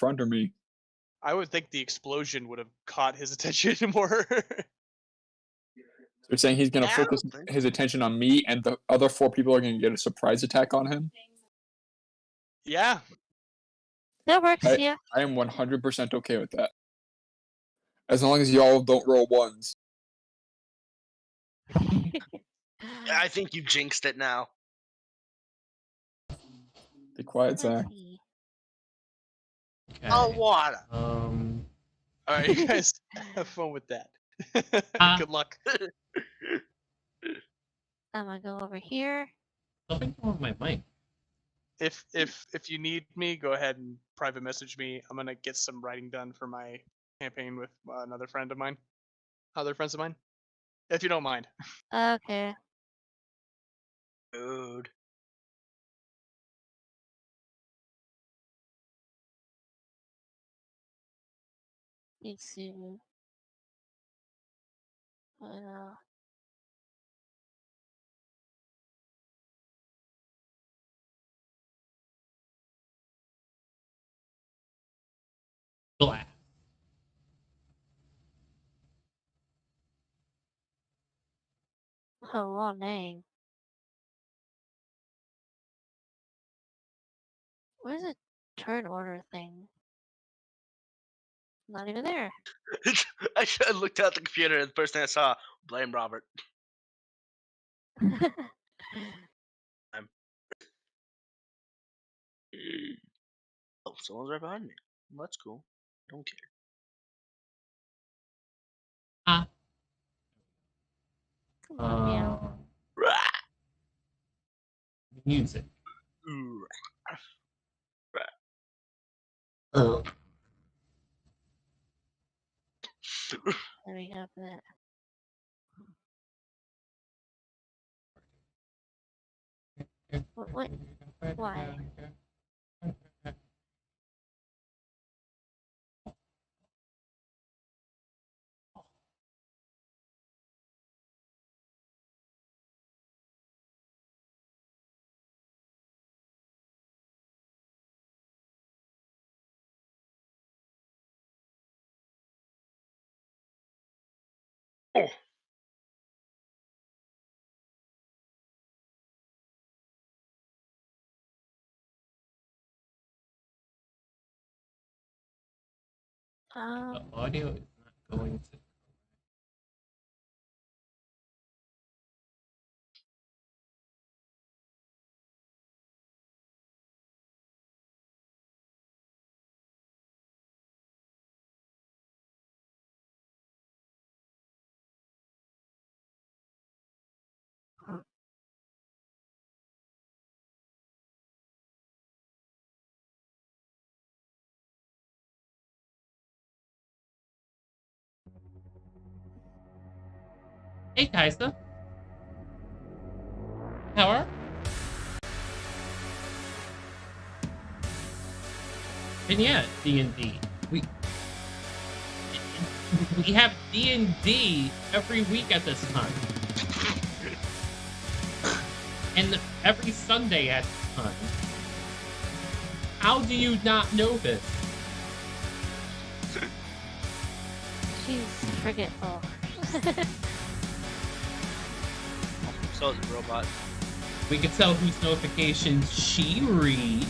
front of me. I would think the explosion would have caught his attention more. They're saying he's gonna Yeah, I focus don't think his attention on me, and the other 4 people are gonna get a surprise attack on him. Yeah. That works, yeah. I am 100% okay with that. As long as y'all don't roll ones. I think you jinxed it now. Be quiet, Let's Zach. see. Okay. Oh, water. All right, you guys have fun with that. Good luck. I'm gonna go over here. Something wrong with my mic. If you need me, go ahead and private message me. I'm gonna get some writing done for my campaign with another friend of mine. Other friends of mine, if you don't mind. Okay. Dude. Let's see. Glass. Oh, well, dang. Where's the turn order thing? Not even there. I looked at the computer and the first thing I saw, blame Robert. Oh, someone's right behind me. Well, that's cool. Don't care. Come on, meow. Rah! Music. Rah. Oh. Let me have that. What? Why? Oh. The audio is not going to. Hey, Kaisa. How are? And yeah, D&D. We have D&D every week at this time. And every Sunday at this time. How do you not know this? She's forgetful. So is a robot. We can tell whose notifications she reads.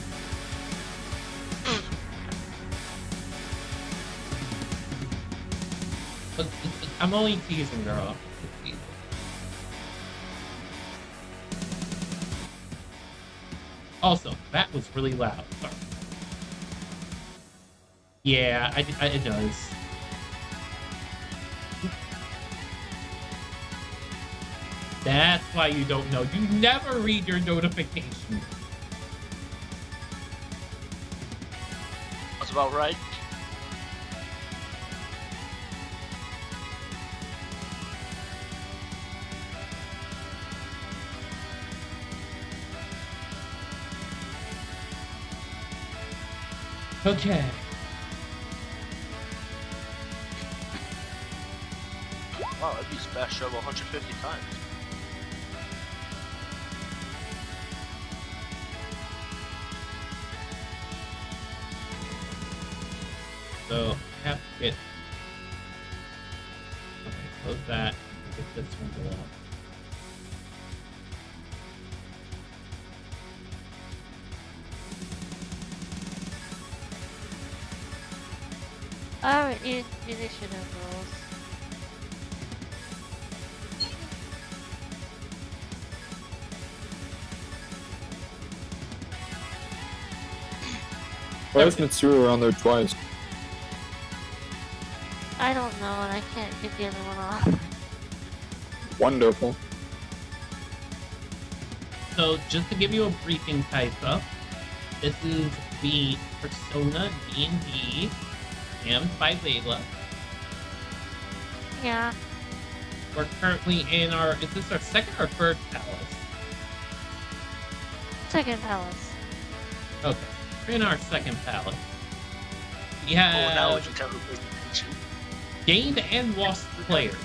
But I'm only teasing, girl. Also, that was really loud. Sorry. Yeah, it does. That's why you don't know. You never read your notifications. That's about right. Okay. Wow, that'd be smash shovel 150 times. So I have to get. Okay, close that. Get this one going. Oh, initiative rules. Why is Mitsuru around there twice? I don't know, and I can't get the other one off. Wonderful. So just to give you a briefing, Kaisa, this is the Persona DnD and by Layla. Yeah. We're currently in our, is this our second or third palace? Second palace. Okay, we're in our second palace. We Oh, now have we can tell who pays attention. gained and lost players.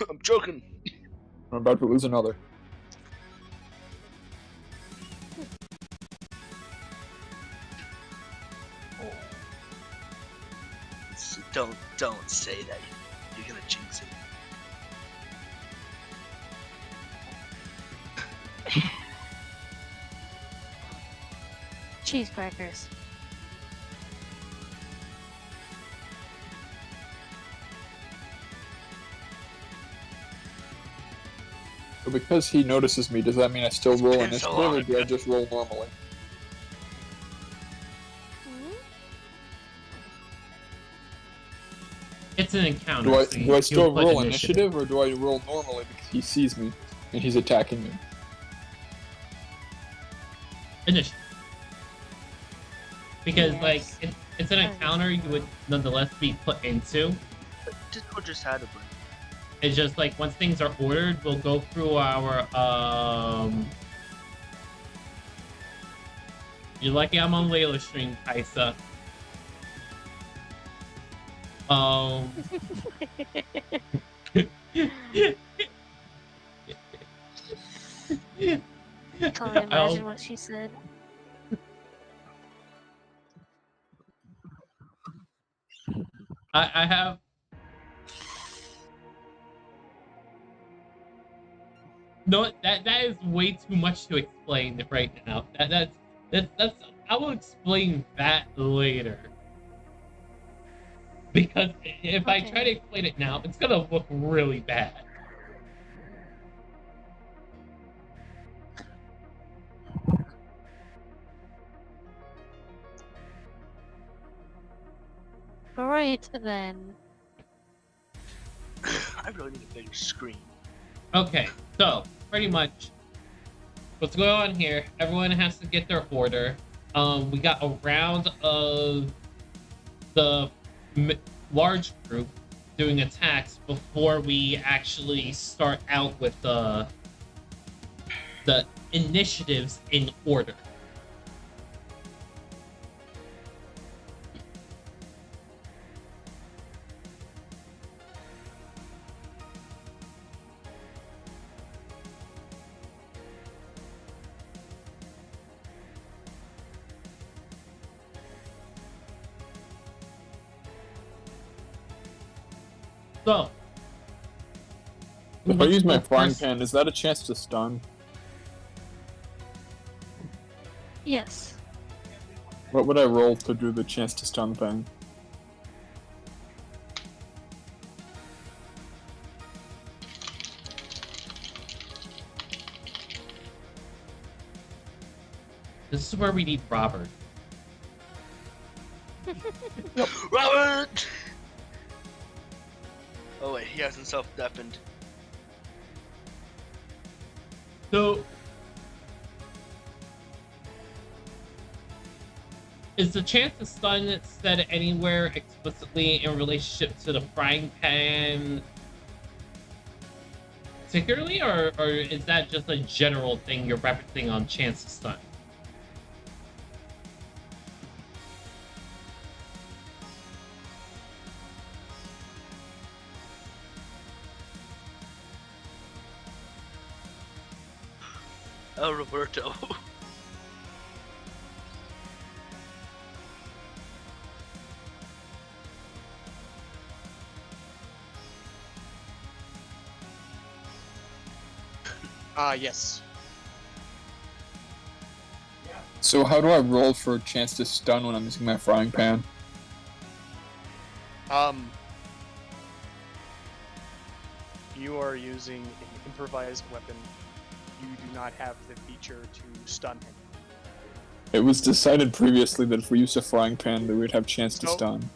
I'm joking. I'm about to lose another. Don't say that. You're gonna jinx it. Cheese crackers. But because he notices me, does that mean I still roll been so initiative, long. or do I just roll normally? Hmm? It's an encounter. Do I so you- do I you still put roll initiative, or do I roll normally because he sees me and he's attacking me? Initiative. Because Yes. like it's an encounter you would nonetheless be put into. Discord just had a break. It's just like once things are ordered, we'll go through our You're lucky I'm on Layla's stream, Kaisa. Can't imagine what she said. I have no that is way too much to explain right now. That's I will explain that later. Because if I try to Okay. explain it now, it's gonna look really bad. Alright then. I really need a bigger screen. Okay, so pretty much what's going on here, everyone has to get their order. We got a round of the large group doing attacks before we actually start out with the initiatives in order. So, If I use my let's frying first- pan, is that a chance to stun? Yes. What would I roll to do the chance to stun thing? This is where we need Robert. Robert! Oh wait, he hasn't self-deafened. So, is the chance to stun said anywhere explicitly in relationship to the frying pan particularly, or is that just a general thing you're referencing on chance to stun? Roberto. Yes. So how do I roll for a chance to stun when I'm using my frying pan? You are using an improvised weapon. You do not have the feature to stun him. It was decided previously that if we used a frying pan, we would have chance to Nope. stun.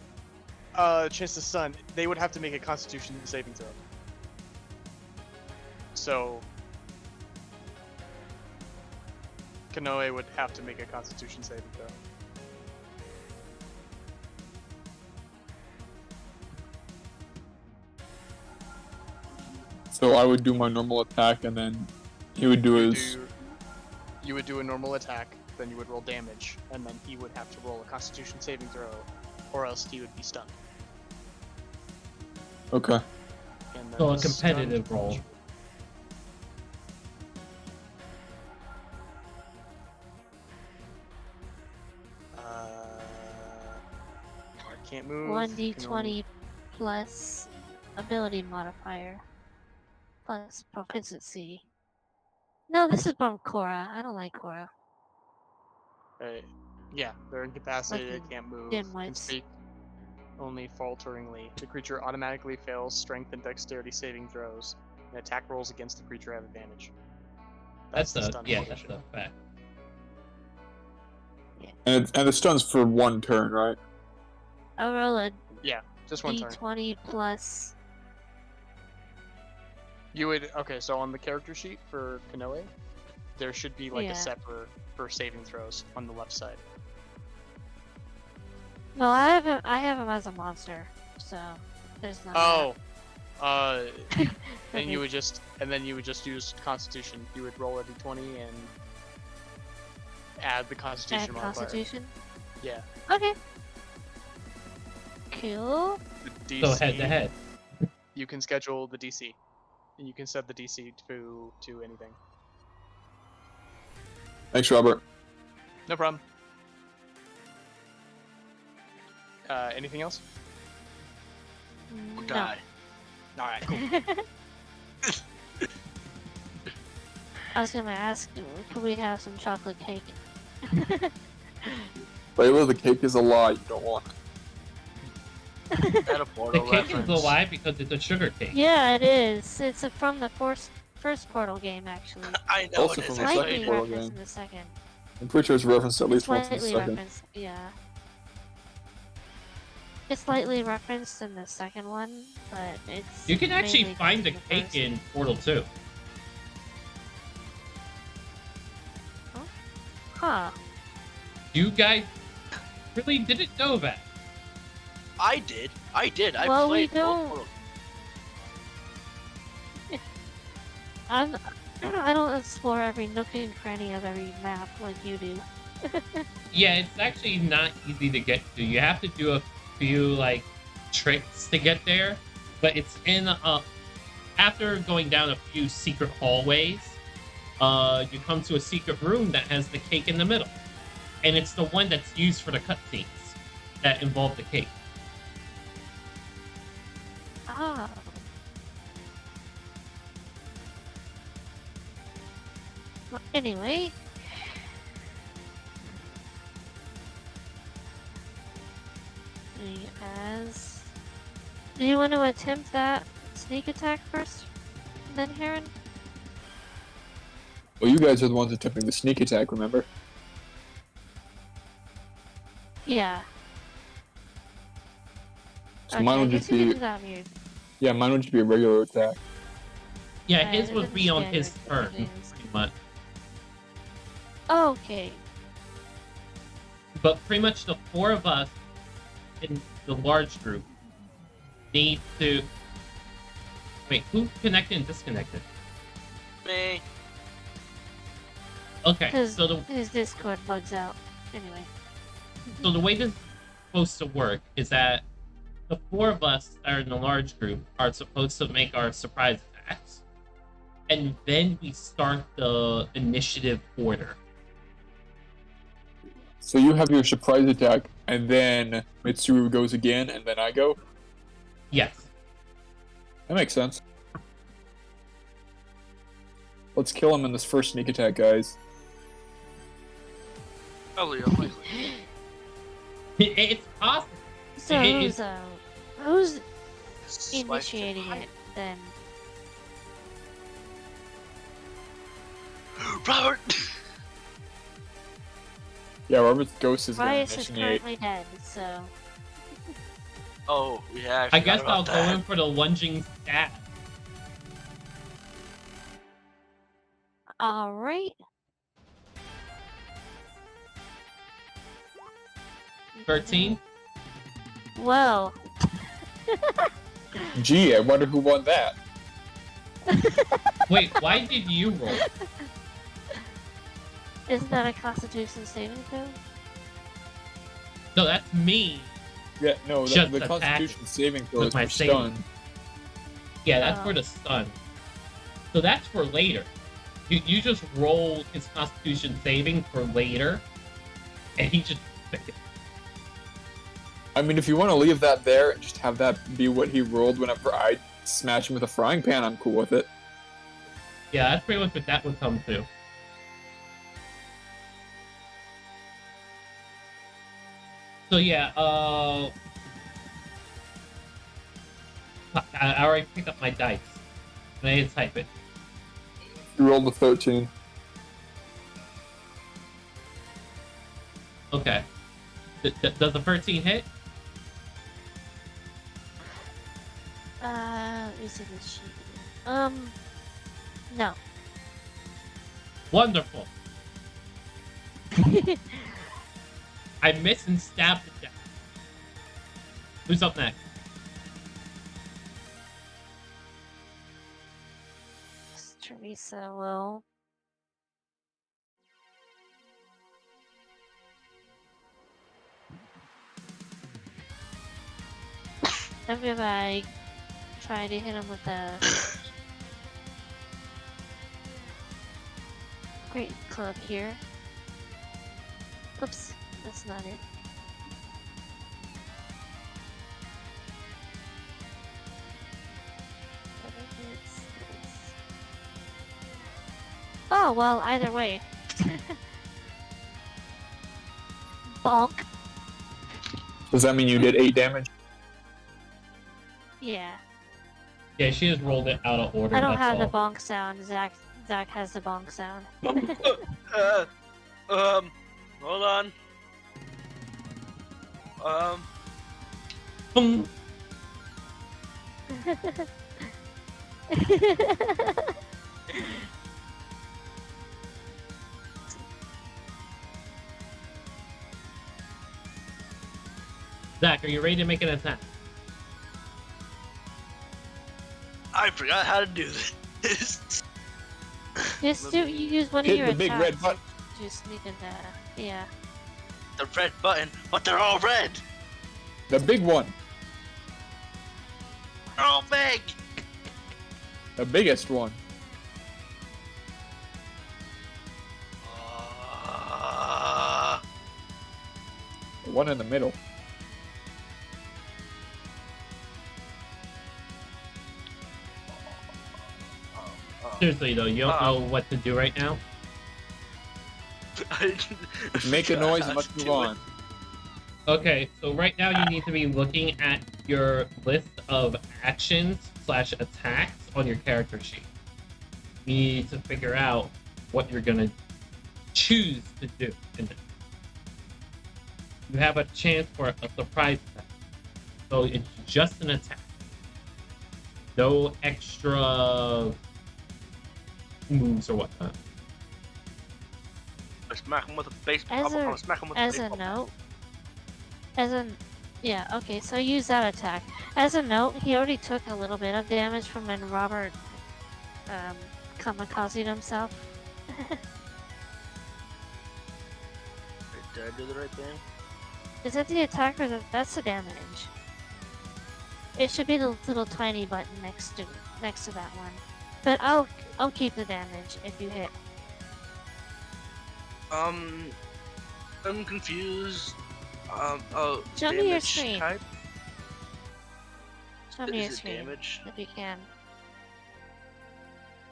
Chance to stun. They would have to make a Constitution saving throw. So, Kanoe would have to make a Constitution saving throw. So I would do my normal attack, and then he would do his. You would do a normal attack, then you would roll damage, and then he would have to roll a Constitution saving throw, or else he would be stunned. Okay. And then So a the competitive stunned roll. creature- Can't move. 1d20 plus ability modifier plus proficiency. No, this is from Korra. I don't like Korra. Yeah, they're incapacitated, Fucking can't move, can dimwits. speak only falteringly. The creature automatically fails strength and dexterity saving throws, and attack rolls against the creature have advantage. That's the the stun that's condition. the fact. And the stun's for 1 turn, right? I'll roll a Yeah, just one turn. d20 plus. You would so on the character sheet for Kanoe, there should be like Yeah. a set for saving throws on the left side. No, I have him as a monster, so there's not. Oh, that. then you would just use Constitution. You would roll a d20 and add the Constitution add modifier. Constitution. Yeah. Okay. Cool. The So DC, head to head. you can schedule the DC, and you can set the DC to anything. Thanks, Robert. No problem. Anything else? We'll No. die. All right, cool. I was gonna ask, could we have some chocolate cake? Layla, the cake is a lie. You don't want it. That a The Portal cake is reference. a lie because it's a sugar cake. Yeah, it is. It's from the first Portal game, actually. I know Also it from is. the I second Slightly hate Portal it. referenced game. in the second. I'm pretty sure it's referenced at least once in the Slightly second. referenced, yeah. It's slightly referenced in the second one, but it's. You can actually mainly find the in cake first. in Portal 2. Huh. You guys really didn't know that. I did. I Well, we played both don't- Portal. I don't explore every nook and cranny of every map like you do. Yeah, it's actually not easy to get to. You have to do a few like tricks to get there, but it's in after going down a few secret hallways, you come to a secret room that has the cake in the middle, and it's the one that's used for the cutscenes that involve the cake. Ah. Well, anyway. As do you want to attempt that sneak attack first, then Heron? Well, you guys are the ones attempting the sneak attack, remember? Yeah. So mine would I just guess you can be, do that weird. yeah, mine would just be a regular attack. Yeah, Right, his it would doesn't be on stand his your turn, things. pretty much. Okay. But pretty much the 4 of us in the large group need to. Wait, who connected and disconnected? Me. Okay, His, so the his Discord bugs out. Anyway. So the way this is supposed to work is that the 4 of us that are in the large group are supposed to make our surprise attacks. and then we start the initiative order. So you have your surprise attack, and then Mitsuru goes again, and then I go? Yes. That makes sense. Let's kill him in this first sneak attack, guys. Probably unlikely. It's possible. So who's Slice to initiating height. it then? Robert! Yeah, Robert's ghost is going Riot to is initiate. currently dead, so Oh, yeah. I guess I'll about go that. in for the lunging stab. alright. 13. Well, Gee, I wonder who won that. Wait, why did you roll? isn't that a Constitution saving throw? No, that's me. Yeah, no, Just the attack Constitution saving throw with is my for saving. stun. Yeah, that's Oh. for the stun. So that's for later. You just roll his Constitution saving for later, and he just. I mean, if you want to leave that there and just have that be what he rolled whenever I smash him with a frying pan, I'm cool with it. Yeah, that's pretty much what that would come to. So yeah, I already picked up my dice, and I need to type it. You rolled a 13. Okay. Does the 13 hit? Is it a sheet? No. Wonderful. I missed and stabbed the deck. Who's up next? Teresa will. Everybody try to hit him with a great club here. Oops, that's not it. Oh, well, either way. Bonk. Does that mean you did 8 damage? Yeah. Yeah, she just rolled it out of order. I don't that's have the all. bonk sound. Zach has the bonk sound. Hold on. Boom. Zach, are you ready to make an attack? I forgot how to do this. Just do, you use one of Hit your the big red attacks. button. Just sneak in there. Yeah. The red button, but they're all red. The big one. They're all big. The biggest one. The one in the middle. Seriously though, you don't know what to do right now? Make a noise and let's move on. Okay, so right now you need to be looking at your list of actions / attacks on your character sheet. You need to figure out what you're gonna choose to do in it. You have a chance for a surprise attack. So it's just an attack. No extra moves or whatnot. I smack him with a baseball. As a- I'll smack him with As a a baseball. note. As an. Yeah, okay, so use that attack. As a note, he already took a little bit of damage from when Robert kamikazed himself. Did I do the right thing? Is that the attack or that's the damage? It should be the little tiny button next to that one. But I'll keep the damage if you hit. I'm confused. Oh, Show me your damage screen. type. Show me your Is it screen damage? if you can.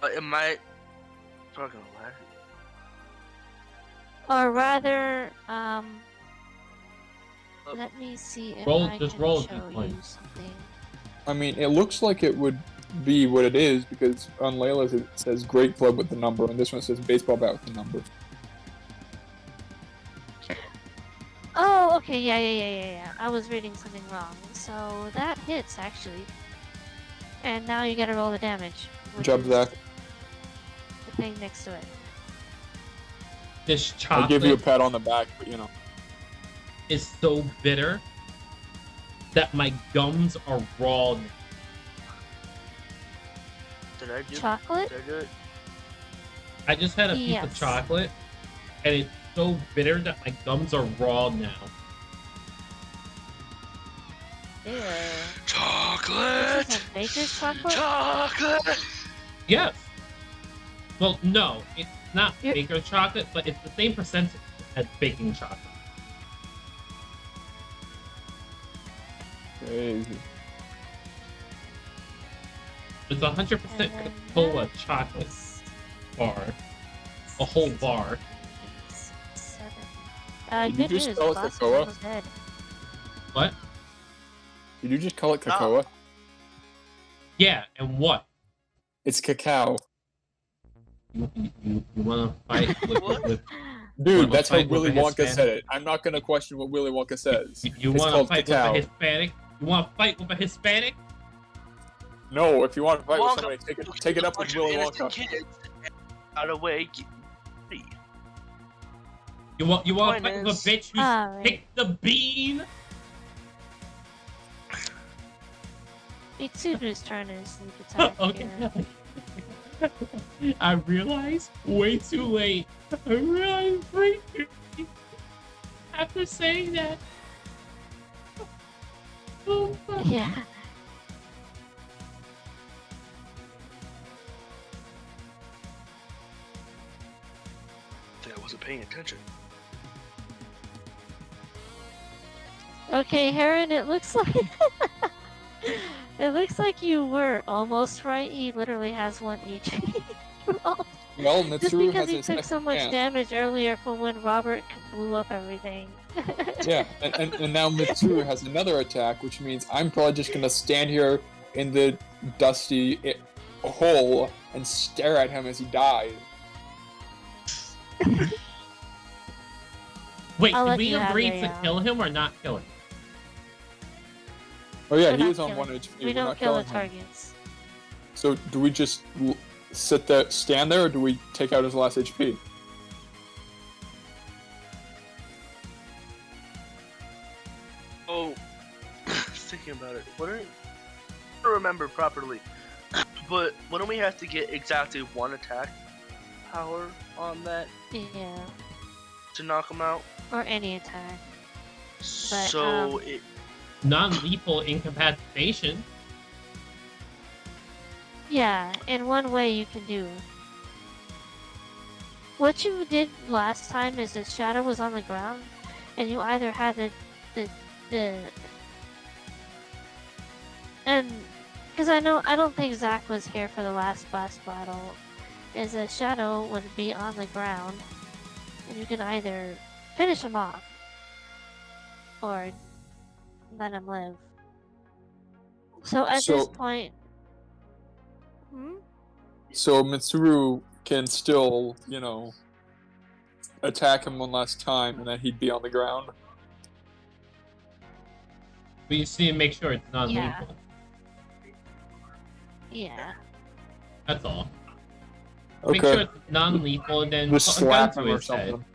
It might. Fucking lag. Or rather, let me see if I just can roll a show D20. you something. I mean, it looks like it would be what it is because on Layla's it says great club with the number, and this one says baseball bat with the number. Oh, okay, yeah. I was reading something wrong. So that hits actually. And now you gotta roll the damage. Good which job, is Zach. The thing next to it. This I'll give you a chocolate pat on the back, but you know. is so bitter that my gums are raw. Did I do? Chocolate? Did I do it? I just had a piece of Yes. chocolate, and it's so bitter that my gums are raw now. Ew. Chocolate. This is a baker's chocolate? Chocolate. Yes. Well, no, it's not You're- baker's chocolate, but it's the same percentage as baking chocolate. Crazy. It's 100% And then Coca-Cola that chocolate is bar. A whole bar. 7. Did you Good just news, spell the boss is Cocoa? almost dead. What? Did you just call it cocoa? Yeah, and what? It's cacao. You want to fight What? with Dude, Wanna that's how fight with Willy a Wonka Hispanic? said it. I'm not gonna question what Willy Wonka says. you It's want to called fight cacao. with a Hispanic? You want to fight with a Hispanic? No, if you want to fight Wonka with somebody, take it up with bunch of Willy innocent Wonka. kids got away. Free. You want to Point fight with is- a bitch who Alright. picked the bean? Mitsuru's turn is sneak attack Okay. here. I realized way too late. I realized way too late after saying that. Oh, fuck. Yeah. I think I wasn't paying attention. Okay, Heron, it looks like it looks like you were almost right. He literally has 1 each. Well, Just Mitsuru because has he his took second so much chance. damage earlier from when Robert blew up everything. Yeah, and now Mitsuru has another attack, which means I'm probably just gonna stand here in the dusty hole and stare at him as he dies. Wait, I'll did let we you have agree a, to kill him or not kill him? Oh yeah, We're he not is on killing- 1 HP. We We're don't not kill the killing him. targets. So do we just sit there, stand there, or do we take out his last HP? Oh, thinking about it. What are? I don't remember properly, but wouldn't we have to get exactly 1 attack power on that Yeah. to knock him out? Or any attack. So it. Non-lethal incapacitation. Yeah, in one way you can do. What you did last time is the shadow was on the ground, and you either had the and because I don't think Zach was here for the last boss battle, is a shadow would be on the ground, and you can either finish him off or let him live. So at this So- point, So Mitsuru can still, you know, attack him one last time, and then he'd be on the ground. We just need to make sure it's non-lethal. yeah. That's all. Make Okay, sure it's non-lethal and then just put a gun slap to him or his head. something.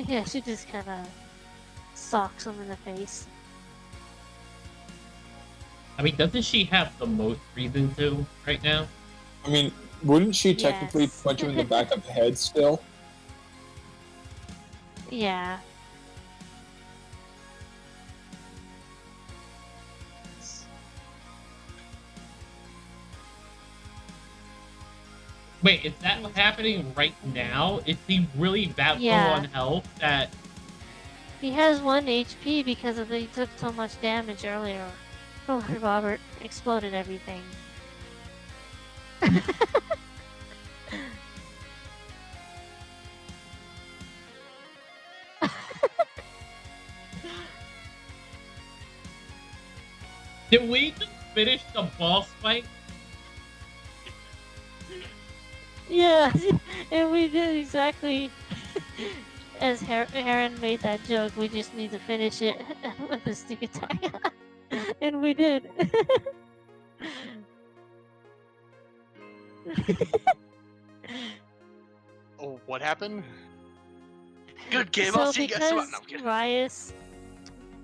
Yeah, she just kind of socks him in the face. I mean, doesn't she have the most reason to right now? I mean, wouldn't she technically Yes. punch him in the back of the head still? Yeah. Wait, is that happening right now? Is he really that low on health that... He has 1 HP because he took so much damage earlier. Oh, Robert exploded everything. Did we just finish the boss fight? Yeah, and we did exactly as Heron made that joke. We just need to finish it with a sneak attack. And we did. Oh, what happened? Good game. So I'll see you guys tomorrow. because No, I'm kidding. Rias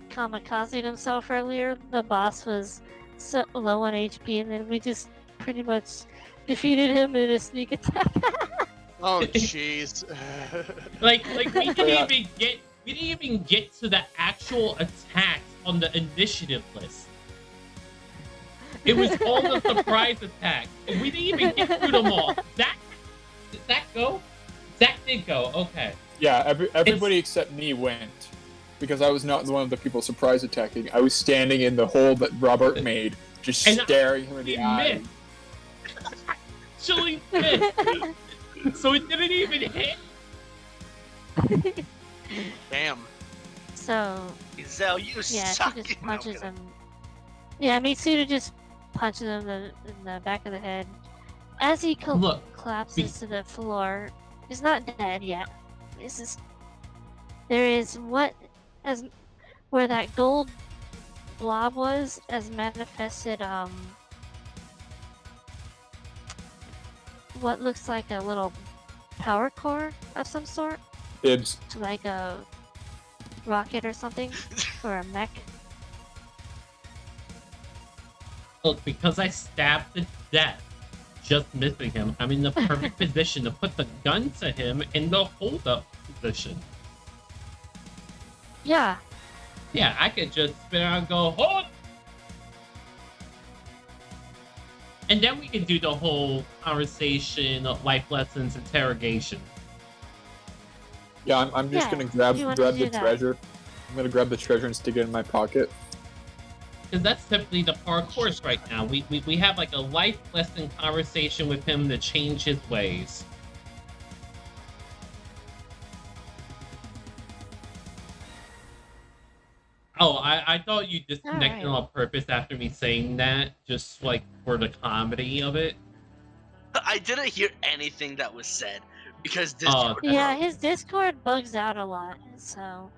kamikazed himself earlier, the boss was so low on HP, and then we just pretty much defeated him in a sneak attack. Oh, jeez. Like we didn't even get to the actual attacks on the initiative list. It was all the surprise attacks, and we didn't even get through them all. Did Zach go? Zach did go. Okay. Yeah, everybody except me went. Because I was not one of the people surprise attacking. I was standing in the hole that Robert made, just staring him in the eye. Actually missed. So it didn't even hit. Damn. So Zell, you yeah, suck. she just No, I'm punches kidding. him. Yeah, Mitsuda just punches him in the back of the head. As he collapses to the floor, he's not dead yet. There is where that gold blob was as manifested what looks like a little power core of some sort. Dibs. Like a rocket or something, or a mech. Look, because I stabbed to death, just missing him, I'm in the perfect position to put the gun to him in the hold-up position. Yeah. Yeah, I could just spin around and go, hold! And then we can do the whole conversation, life lessons, interrogation. Yeah, I'm just gonna grab the that? treasure. I'm gonna grab the treasure and stick it in my pocket. Because that's typically the parkours right now. We have like a life lesson conversation with him to change his ways. Oh, I thought you disconnected on purpose after me saying that, just like for the comedy of it. I didn't hear anything that was said because Discord. Yeah, his Discord bugs out a lot, so.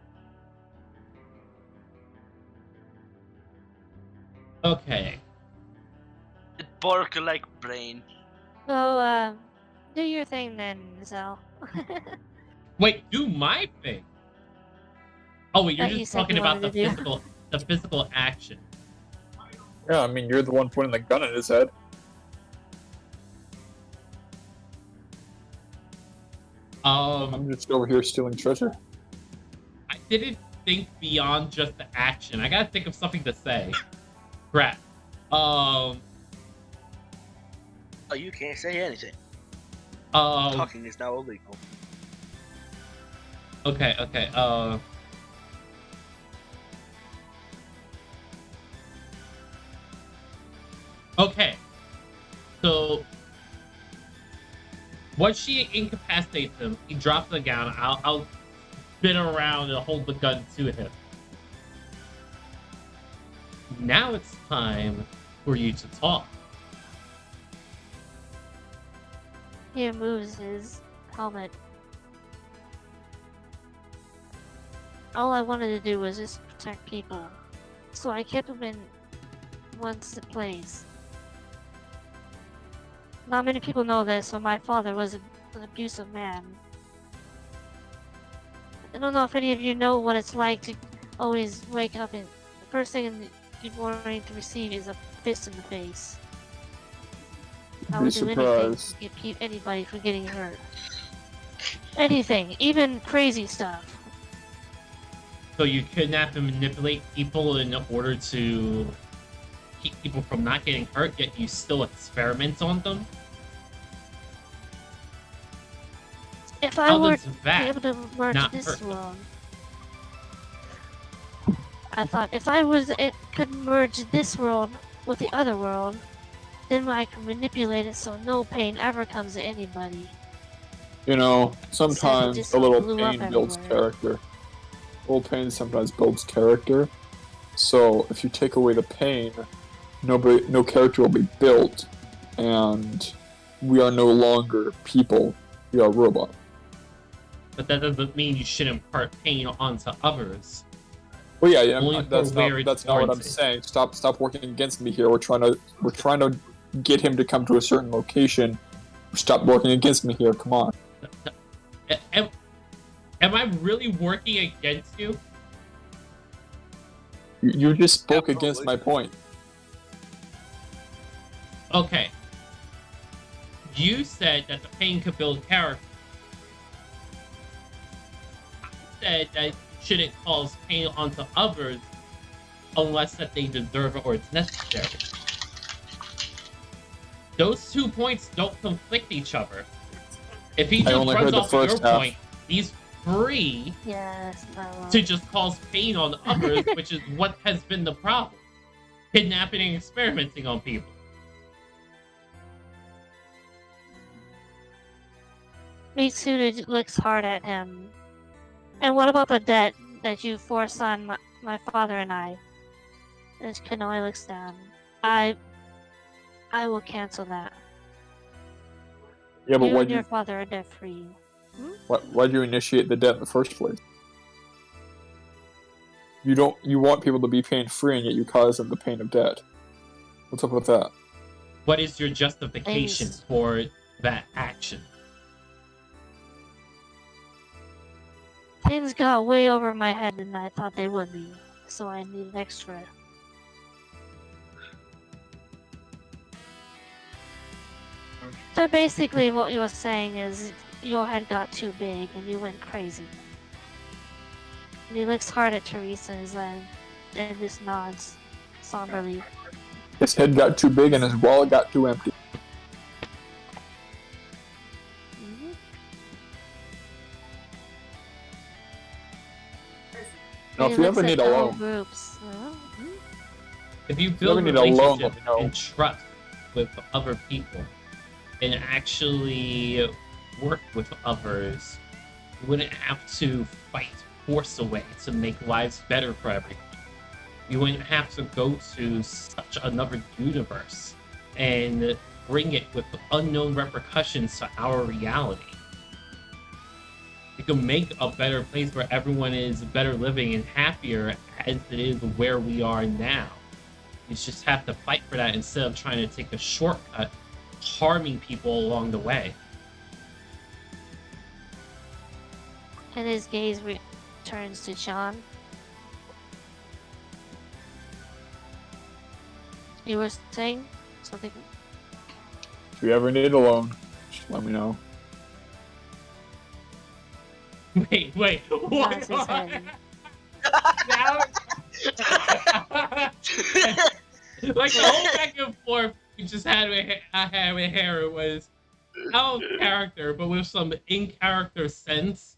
Okay. It bark like brain. So, do your thing then, Zell. Wait, do my thing. Oh wait, you're That you just said talking you about the wanted to do. physical action. Yeah, I mean, you're the one pointing the gun at his head. I'm just over here stealing treasure. I didn't think beyond just the action. I gotta think of something to say. Crap. Oh, you can't say anything. Talking is now illegal. Okay, okay. So once she incapacitates him, he drops the gun. I'll spin around and hold the gun to him. Now it's time for you to talk. He removes his helmet. All I wanted to do was just protect people, so I kept him in one place. Not many people know this, but my father was an abusive man. I don't know if any of you know what it's like to always wake up and the first thing in the morning to receive is a fist in the face. I would do anything to keep anybody from getting hurt. Anything, even crazy stuff. So you kidnap and manipulate people in order to keep people from not getting hurt, yet you still experiment on them? If I How were does to be that able to merge not this hurt? world, I thought if it could merge this world with the other world, then I can manipulate it so no pain ever comes to anybody. You know, Instead, it sometimes just a little blew up pain builds everywhere. character. A little pain sometimes builds character. So if you take away the pain, no character will be built, and we are no longer people. We are robots. But that doesn't mean you shouldn't impart pain onto others. Well, yeah, Only that's for where it's not what I'm warranted. saying. Stop working against me here. We're trying to get him to come to a certain location. Stop working against me here. Come on. Am I really working against you? You just spoke Yeah, against probably. my point. Okay. You said that the pain could build character. I said that you shouldn't cause pain onto others unless that they deserve it or it's necessary. Those 2 points don't conflict each other. If he I just only runs heard the off of your first half. point, he's free Yes, I will. to just cause pain on others, which is what has been the problem. Kidnapping and experimenting on people. Mitsuda looks hard at him. And what about the debt that you forced on my father and I? As Kanoi looks down. I will cancel that. Yeah, but You why'd and your you father are debt free. why'd you initiate the debt in the first place? You want people to be pain free, and yet you cause them the pain of debt. What's up with that? What is your justification Thanks. for that action? Things got way over my head than I thought they would be, so I needed extra. So basically what you were saying is your head got too big and you went crazy. And he looks hard at Teresa and just nods somberly. His head got too big and his wallet got too empty. Mhm. Now, He if you looks ever at need a the whole loan, groups. If you you build ever need a loan, let relationship me know. and trust with other people and actually work with others, you wouldn't have to fight force away to make lives better for everyone. You wouldn't have to go to such another universe and bring it with unknown repercussions to our reality. You can make a better place where everyone is better living and happier as it is where we are now. You just have to fight for that instead of trying to take a shortcut, harming people along the way. And his gaze returns to Sean. You were saying something? if you ever need a loan, just let me know. Wait, what? Nods his head. Now, like the whole back and forth we just had with Harry was out of character, but with some in-character sense.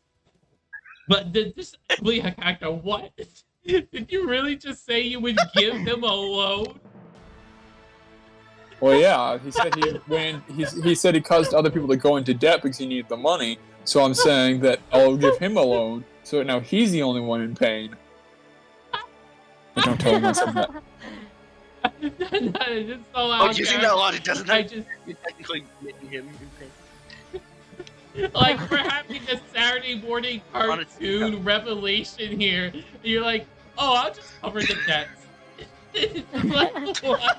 But just really a character. What? Did you really just say you would give him a loan? Well, yeah, he said he said he caused other people to go into debt because he needed the money. So I'm saying that I'll give him a loan, so now he's the only one in pain. But don't tell him I said that. It's just so Oh, out of using character. that logic doesn't I that just you're technically making him in pain. like for having the Saturday morning Honestly, cartoon revelation here. You're like, oh, I'll just cover the debts. Like, what?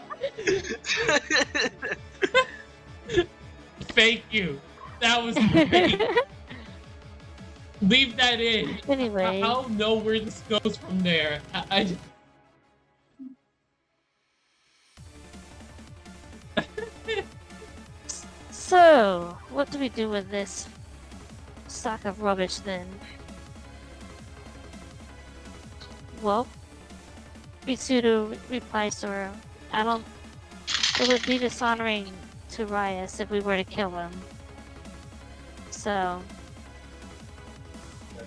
Thank you. That was great. Leave that in. Anyway. I'll know where this goes from there. I just... So, what do we do with this sack of rubbish then? Well, Mitsuda replies to her, it would be dishonoring to Rias if we were to kill him. So,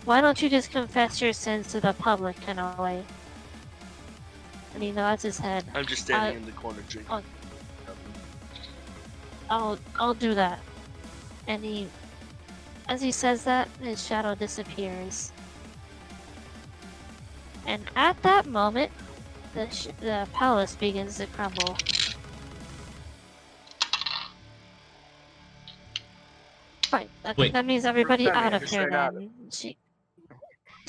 Why don't you just confess your sins to the public, Kanoe? And he nods his head. I'm just standing in the corner drinking. I'll do that. And as he says that, his shadow disappears. And at that moment, the palace begins to crumble. Right, Wait. that means everybody Let me out of here understand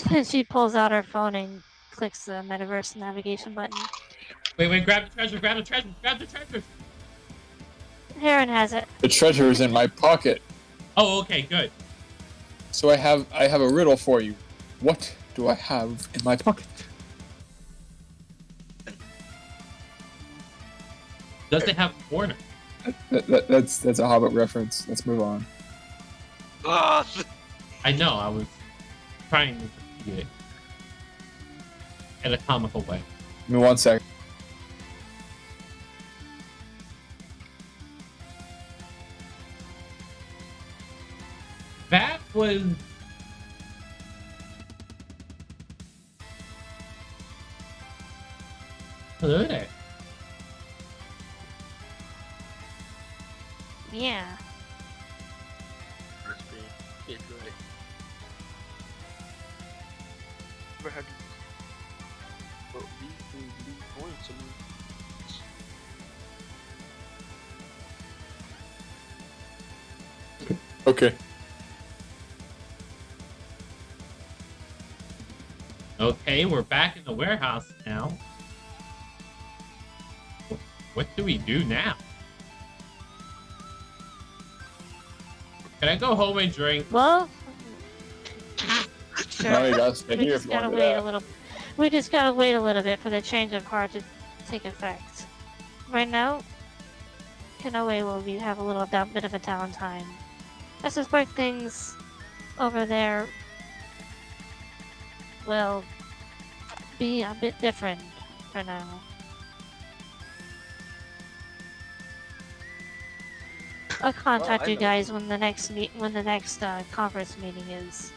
then. She pulls out her phone and clicks the metaverse navigation button. Wait, grab the treasure, grab the treasure! Heron has it. The treasure is in my pocket. Oh, okay, good. So I have a riddle for you. What do I have in my pocket? Does it have a corner? That's a Hobbit reference. Let's move on. I know, I was trying to do it in a comical way. Give me 1 second. That was... Hello there. Yeah. It's right. Never had to. But we points. Okay. Okay, we're back in the warehouse now. What do we do now? Can I go home and drink? Well, sure. No, you gotta stay We here just if you want gotta to do wait a that. little. We just gotta wait a little bit for the change of heart to take effect. Right now, Kanoe will have a little bit of a downtime. I suspect things over there will be a bit different for now. I'll contact you guys when the next conference meeting is.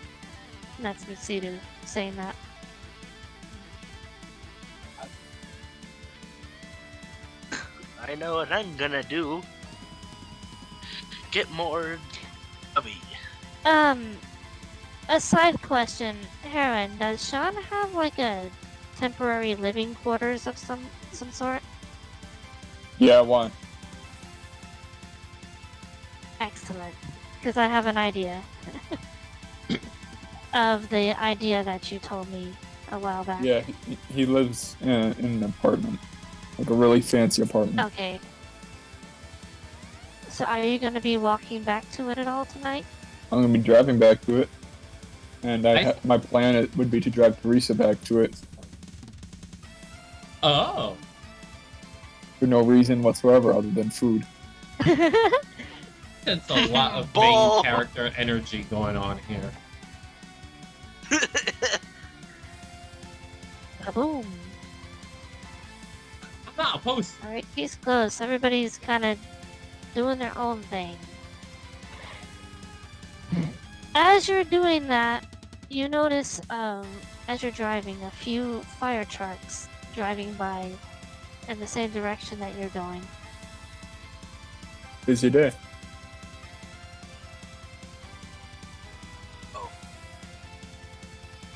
And that's Mitsudu saying that. I know what I'm gonna do. Get more chubby. A side question, Heron, does Sean have like a temporary living quarters of some sort? Yeah, 1. Excellent. Because I have an idea. Of the idea that you told me a while back. Yeah, he lives in an apartment. Like a really fancy apartment. Okay. So are you going to be walking back to it at all tonight? I'm gonna be driving back to it. And my plan would be to drive Teresa back to it. Oh. For no reason whatsoever other than food. That's a lot of Ball. main character energy going on here. Boom. I'm not opposed. Alright, case closed. Everybody's kind of doing their own thing. As you're doing that, you notice, as you're driving, a few fire trucks driving by in the same direction that you're going. Busy day.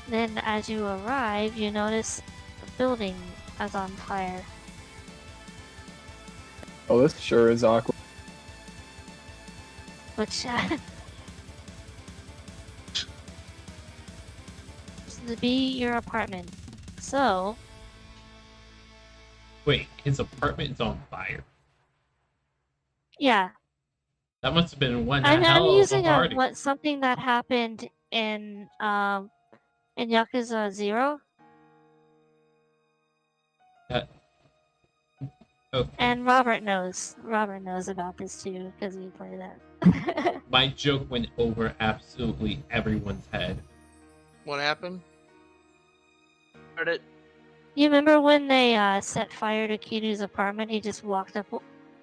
Then, as you arrive, you notice the building is on fire. Oh, this sure is awkward. Which, to be your apartment. So, Wait, his apartment is on fire. yeah. That must have been one I'm hell of a using party. something that happened in Yakuza 0. Okay. And Robert knows. Robert knows about this too, because he played that. My joke went over absolutely everyone's head. What happened? Heard it. You remember when they set fire to Kinu's apartment? He just walked up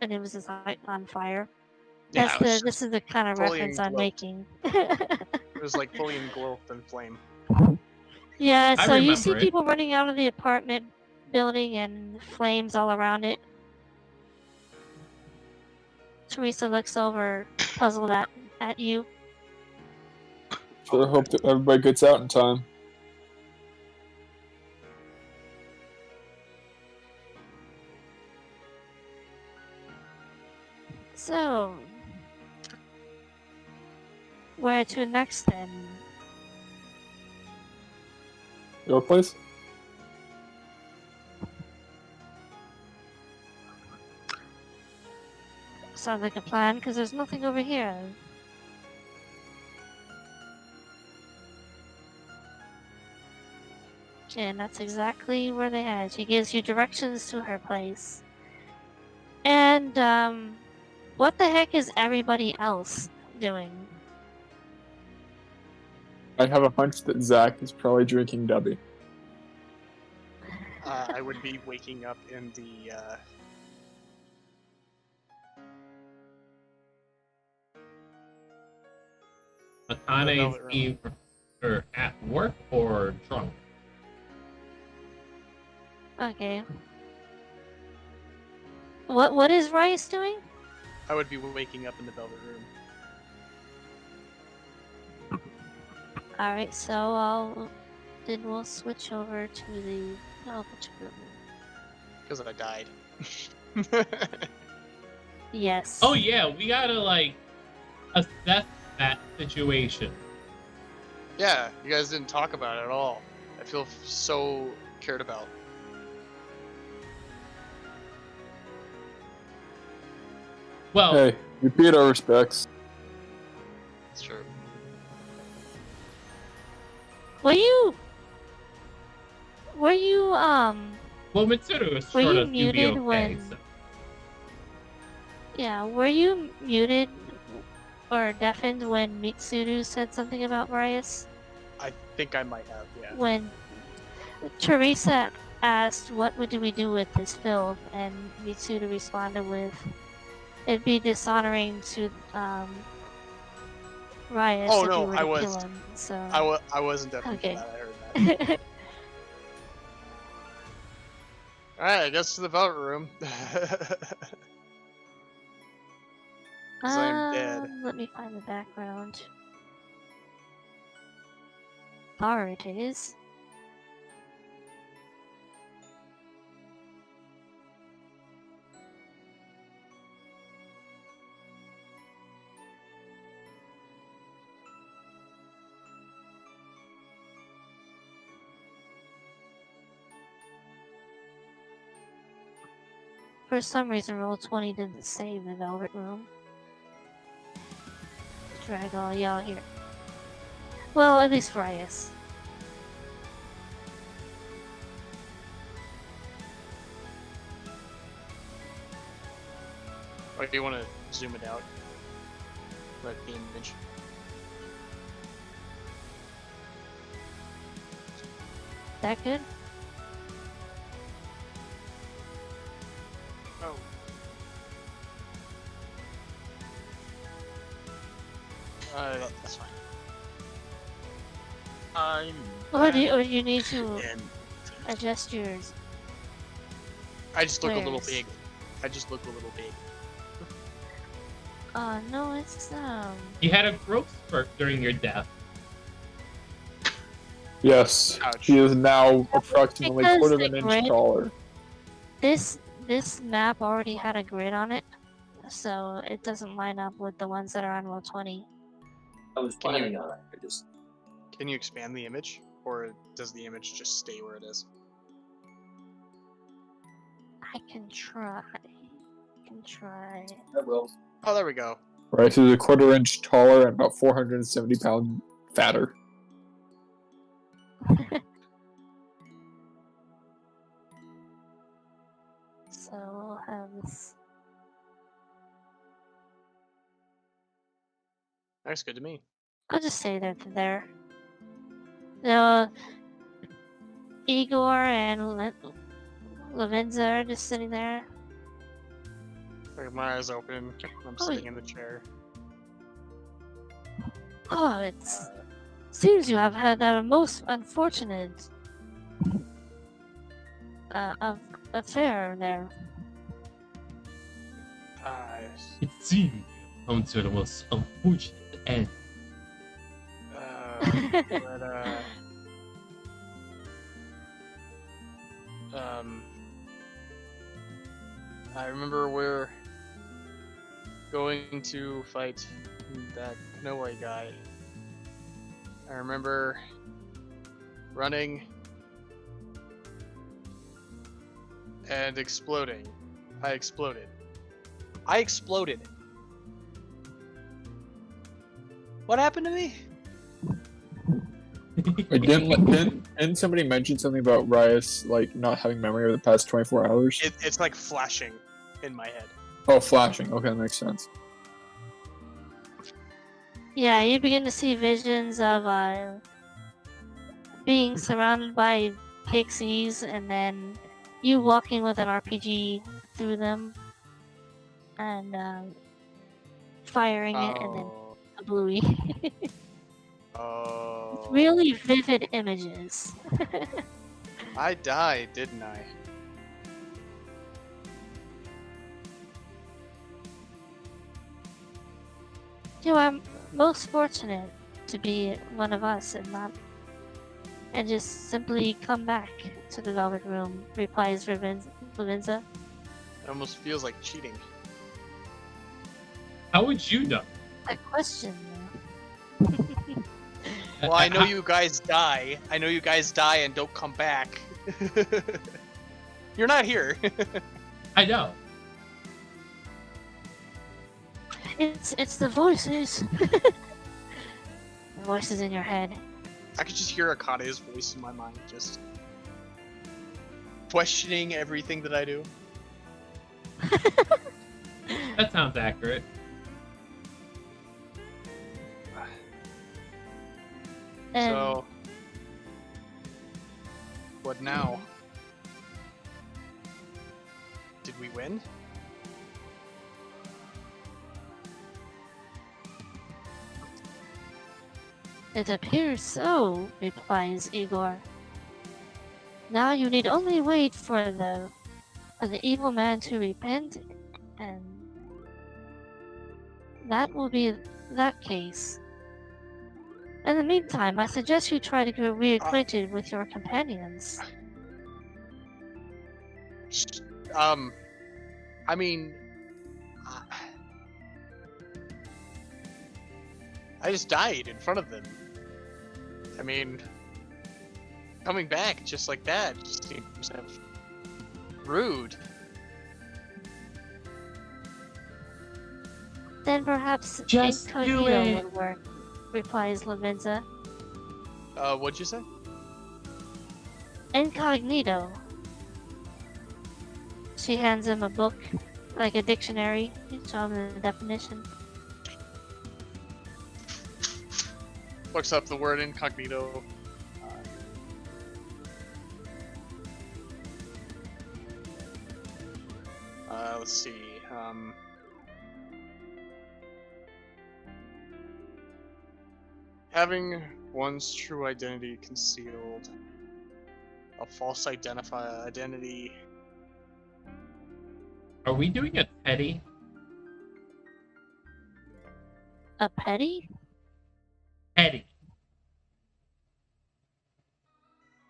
and it was just on fire. Yeah, it was This is the kind of fully reference I'm enclosed. making. It was like fully engulfed in flame. Yeah, I so you see remember it. people running out of the apartment building and flames all around it. Teresa looks over, puzzled at you. Sure hope that everybody gets out in time. So, where to next then? Your place? Sounds like a plan, because there's nothing over here. And that's exactly where they head. She gives you directions to her place. And, what the heck is everybody else doing? I have a hunch that Zach is probably drinking Debbie. I would be waking up in the Matane velvet is room. either at work or drunk. Okay. What is Rice doing? I would be waking up in the velvet room. Alright, so then we'll switch over to the velvet room. Because I died. Yes. Oh yeah, we gotta like assess that situation. Yeah, you guys didn't talk about it at all. I feel so cared about. Well, Hey, we paid our respects. It's true. Were you well, Mitsuru is were sort you of muted okay, when- so. yeah, were you muted or deafened when Mitsuru said something about Rice? I think I might have, yeah. When Teresa asked what would we do with this filth, and Mitsuru responded with, "It'd be dishonoring to Rice Oh, if no, you were I to was- kill him." So I wasn't definitely Okay. that. I heard that. Alright, I guess to the velvet room. 'Cause I am dead. Let me find the background. There it is. For some reason, Roll20 didn't save the Velvet Room. Drag all y'all here. Well, at least Rias. Or do you want to zoom it out? Like the image. That good? Oh. That's fine. I'm. Or do you need to And adjust yours? I just look a little Squares. big. I just look a little big. No, it's You had a growth spurt during your death. Yes, Ouch. he is now approximately Because quarter of the an inch grid- taller. this map already had a grid on it, so it doesn't line up with the ones that are on Roll20. I was Can you- planning on it. I just Can you expand the image? Or does the image just stay where it is? I can try. I will. Oh, there we go. Right, so he's a quarter inch taller and about 470 pounds fatter. So we'll have this. That's good to me. I'll just say they're there. So Igor and Lavenza are just sitting there. Like my eyes open. I'm Oh, sitting in the chair. Oh, it's Seems you have had a most unfortunate affair there. Yes. It seems you have come to the most unfortunate end. But I remember we're going to fight that Noe guy. I remember running and exploding. I exploded. What happened to me? Wait, didn't somebody mention something about Rias like not having memory over the past 24 hours? It's like flashing in my head. Oh, flashing. Okay, that makes sense. Yeah, you begin to see visions of being surrounded by pixies, and then you walking with an RPG through them, and firing it, and then a bluey. Oh. Really vivid images. I died, didn't I? You are most fortunate to be one of us and just simply come back to the Velvet Room, replies Lavinza. It almost feels like cheating. How would you know? A question, Well, I know you guys die. I know you guys die and don't come back. You're not here. I know. It's the voices. The voices in your head. I could just hear Akane's voice in my mind, just questioning everything that I do. That sounds accurate. And So, what now? Did we win? it appears so, replies Igor. Now you need only wait for the evil man to repent, and that will be that case. In the meantime, I suggest you try to get reacquainted with your companions. I mean, I just died in front of them. I mean, coming back just like that just seems kind of rude. Then perhaps Just do incognito it. would work, replies Lavinza. What'd you say? Incognito. She hands him a book, like a dictionary, show him the definition. Looks up the word incognito. Let's see. Having one's true identity concealed. A false identity. Are we doing a petty? A petty? Petty.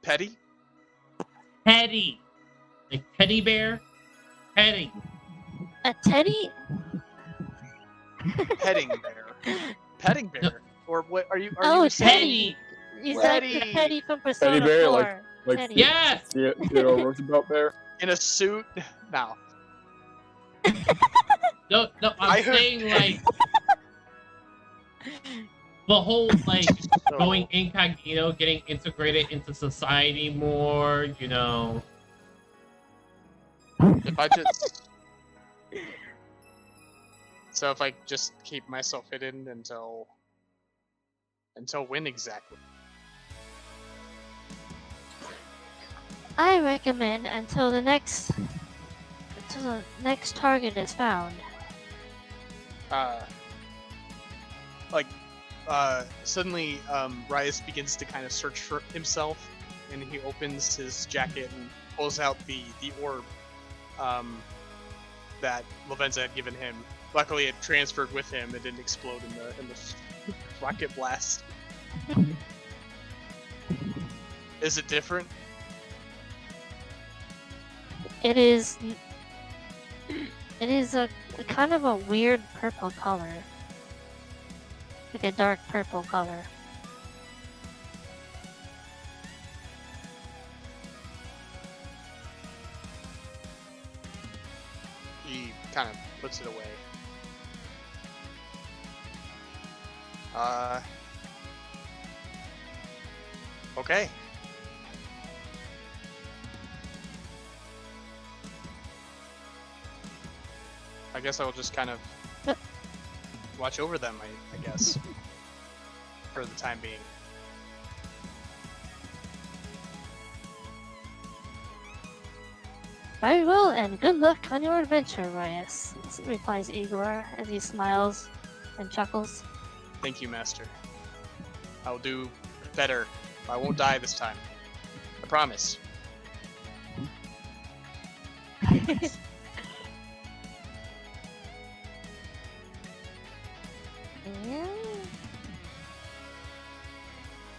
Petty? Petty. Like teddy bear? Petty. A teddy? Petting bear. Petting bear? Or what are you Oh, you saying? Teddy! He's like the Teddy! Teddy from Persona Teddy bear, 4. like Teddy. Yes! Theodore Roosevelt bear. In a suit? No. No, I I'm heard saying petty. like the whole like So, going incognito, getting integrated into society more, you know. if I just So if I just keep myself hidden until when exactly? I recommend until the next target is found. Like suddenly, Rias begins to kind of search for himself, and he opens his jacket and pulls out the orb that Lavenza had given him. Luckily, it transferred with him. It didn't explode in the rocket blast. Is it different? It is. It is a kind of a weird purple color, like a dark purple color. He kind of puts it away. Okay. I guess I will just kind of watch over them, I guess, for the time being. Very well, and good luck on your adventure, Rias, replies Igor as he smiles and chuckles. Thank you, Master. I will do better. I won't die this time. I promise. Yeah.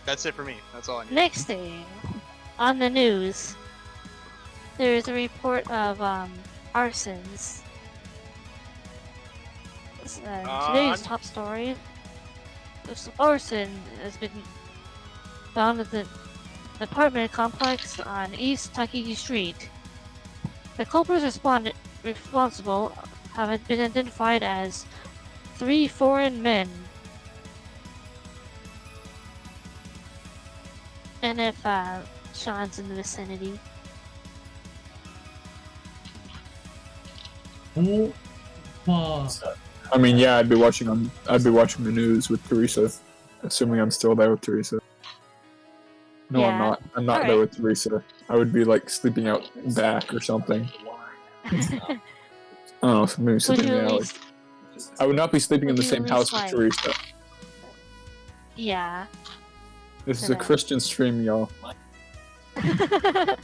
That's it for me. That's all I need. Next thing, on the news, there is a report of arsons. Today's top story: this arson has been found at the apartment complex on East Tuckey Street. The culprits responsible have been identified as 3 foreign men. And if Sean's in the vicinity. Oh, wow. I mean, yeah, I'd be watching the news with Teresa, assuming I'm still there with Teresa. No, I'm Yeah. not. I'm not there with Teresa. I would be like sleeping out back or something. I don't know, maybe Would sleeping in you the at alley. least, I would not be sleeping in would the you same at house least, with Teresa. yeah. This is a Yeah. Christian stream, y'all. But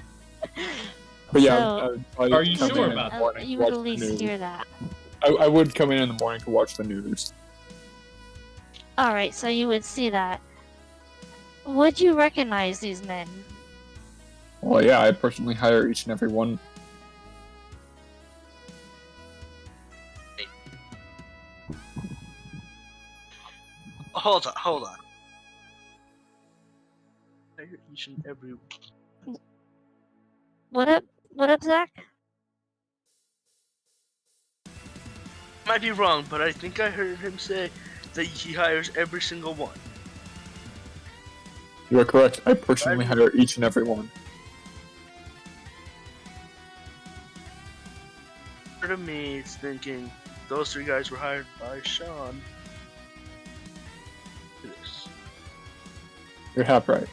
yeah, So- I'd Are you come sure in about the that? morning to You would watch at the least news. hear that. I would come in the morning to watch the news. Alright, so you would see that. Would you recognize these men? Well, yeah, I personally hire each and every one. Hold on. I hear each and every. What up, Zach? Might be wrong, but I think I heard him say that he hires every single one. You are correct. I personally hire each and every one. Part of me is thinking those 3 guys were hired by Sean. Yes. You're half right.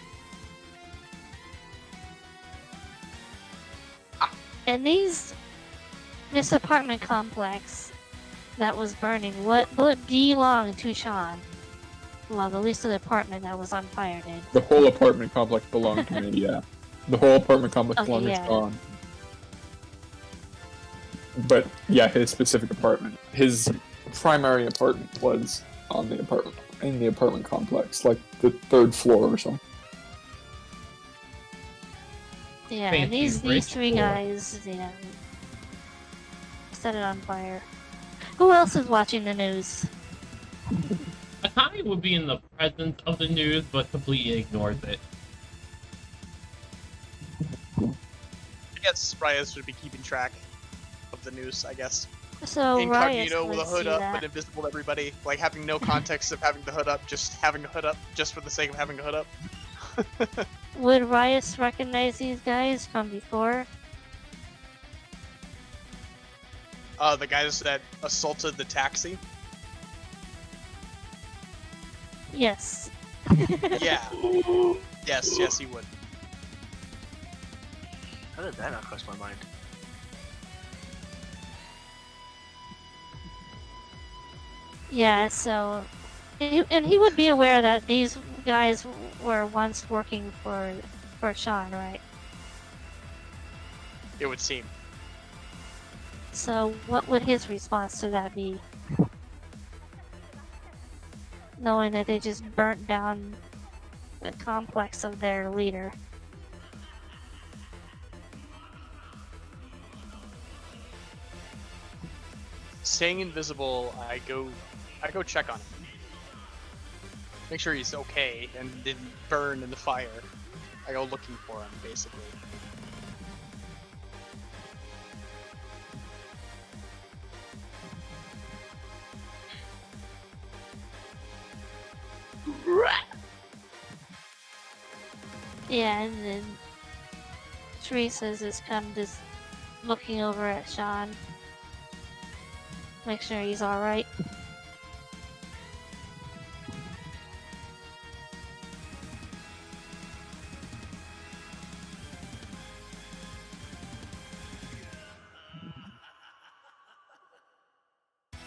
And this apartment complex that was burning, what belonged to Sean? Well, at least the apartment that was on fire did. The whole apartment complex belonged to me, yeah. The whole apartment complex Okay, belonged to yeah. Sean. But yeah, his specific apartment. His primary apartment was in the apartment complex, like the 3rd floor or something. Yeah, Fancy and these rich 3 boy. guys, yeah, set it on fire. Who else is watching the news? Akane would be in the presence of the news, but completely ignores it. I guess Rias should be keeping track of the news, I guess. So Riot Incognito with would a hood see up, that. but invisible to everybody. Like having no context of having the hood up, just having a hood up, just for the sake of having a hood up. Would Riot recognize these guys from before? The guys that assaulted the taxi. Yes. Yeah. Yes, he would. How did that not cross my mind? Yeah, so And he would be aware that these guys were once working for Sean, right? It would seem. So what would his response to that be? Knowing that they just burnt down the complex of their leader. Staying invisible, I go check on him. Make sure he's okay and didn't burn in the fire. I go looking for him, basically. Yeah, and then Teresa's is kind of just looking over at Sean. Make sure he's alright.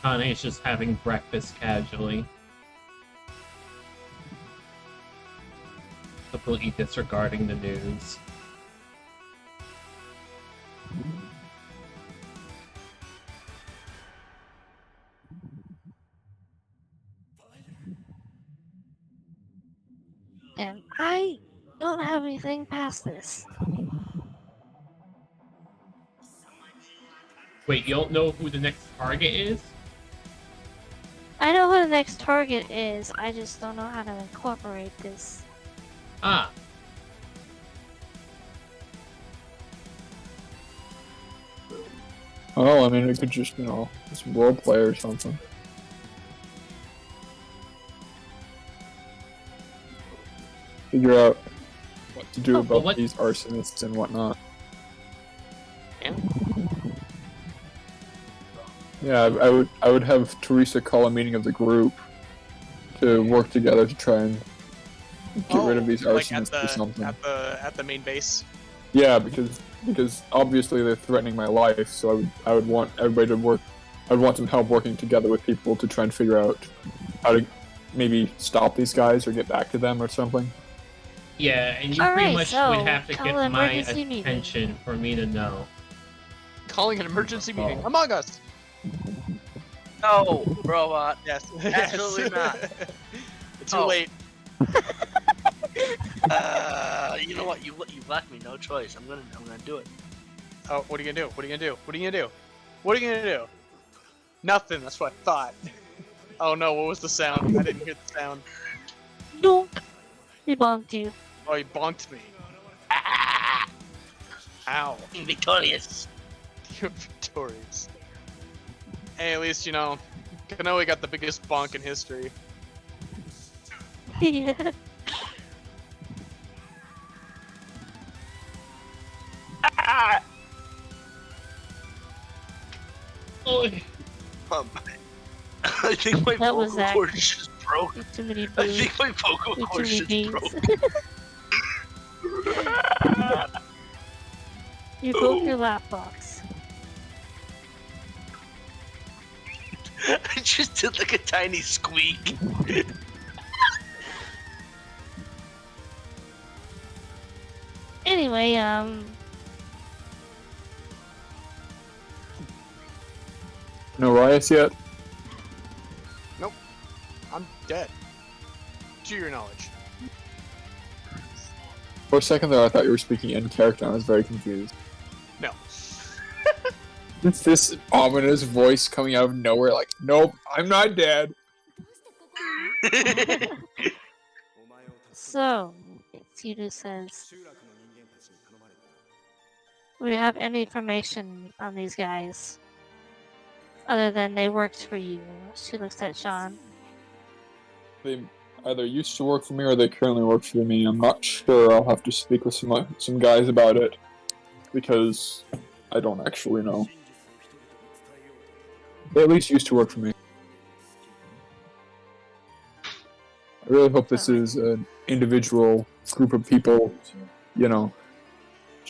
Kane's just having breakfast casually. Completely disregarding the news. And I don't have anything past this. Wait, you don't know who the next target is? I know who the next target is, I just don't know how to incorporate this. Ah. Oh, I mean, it could just, just roleplay or something. Figure out what to do about these arsonists and whatnot. Yeah. Yeah, I would have Teresa call a meeting of the group to work together to try and get rid of these arsonists or something. At the main base. Yeah, because obviously they're threatening my life, so I would want everybody to work. I would want some help working together with people to try and figure out how to maybe stop these guys or get back to them or something. Yeah, and you pretty much would have to get my attention for me to know. Calling an emergency meeting. Among Us! No, robot. Yes. Absolutely not. Too late. You know what? You left me no choice. I'm gonna do it. Oh, what are you gonna do? What are you gonna do? What are you gonna do? What are you gonna do? Nothing. That's what I thought. Oh no! What was the sound? I didn't hear the sound. Donk. He bonked you. Oh, he bonked me. Ow. Victorious. You're victorious. Hey, at least Kanoe got the biggest bonk in history. Yeah. Oh. I think my That was vocal cord just broke. Too many I beans. think my vocal cord Too many just broke. beans. You broke your lap box. I just did like a tiny squeak. Anyway, No riots yet? Nope. I'm dead. To your knowledge. For a second there, I thought you were speaking in character, and I was very confused. No. It's this ominous voice coming out of nowhere, like, nope, I'm not dead. so, Tsudu says, do we have any information on these guys? Other than they worked for you. She looks at Sean. They either used to work for me or they currently work for me. I'm not sure. I'll have to speak with some guys about it, because I don't actually know. They at least used to work for me. I really hope this is an individual group of people, trying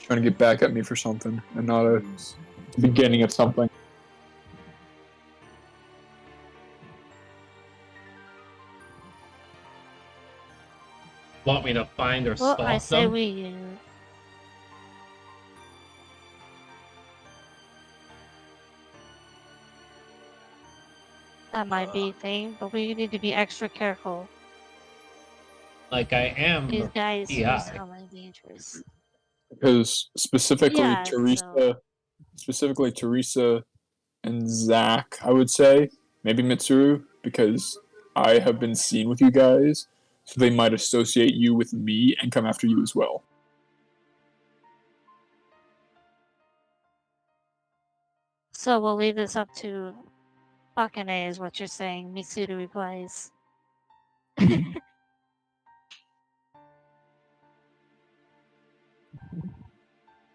to get back at me for something, and not a beginning of something. want me to find or Well, stalk I say them? we. That might be a thing, but we need to be extra careful. Like I am These guys do PI. sound like dangerous. Because specifically Yeah, Teresa, and Zach, I would say, maybe Mitsuru, because I have been seen with you guys, so they might associate you with me and come after you as well. So we'll leave this up to fucking A, is what you're saying. Mitsuru replies.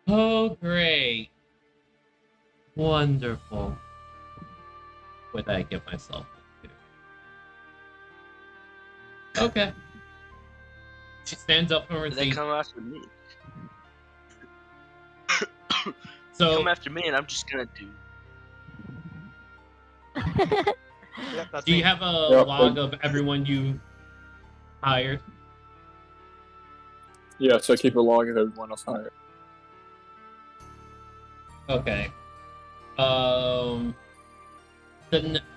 Oh, great. Wonderful. What did I get myself into? Okay. She stands up from her They seat. come after me. So, Come after me, and I'm just gonna do. Yep, that's do you me. have a Yep, log of everyone you hired? Yeah, so I keep a log of everyone else hired. Okay.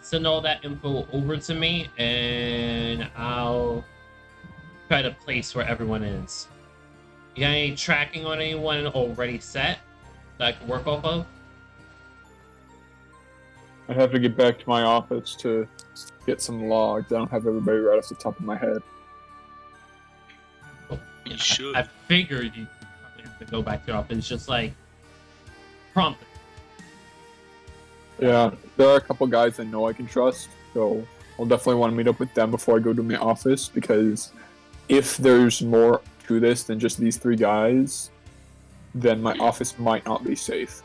Send all that info over to me, and I'll try to place where everyone is. You got any tracking on anyone already set that I can work off of? I'd have to get back to my office to get some logs. I don't have everybody right off the top of my head. You should. I figured you probably have to go back to your office. Just like prompt. Yeah, there are a couple guys I know I can trust, so I'll definitely want to meet up with them before I go to my office, because if there's more to this than just these 3 guys, then my office might not be safe.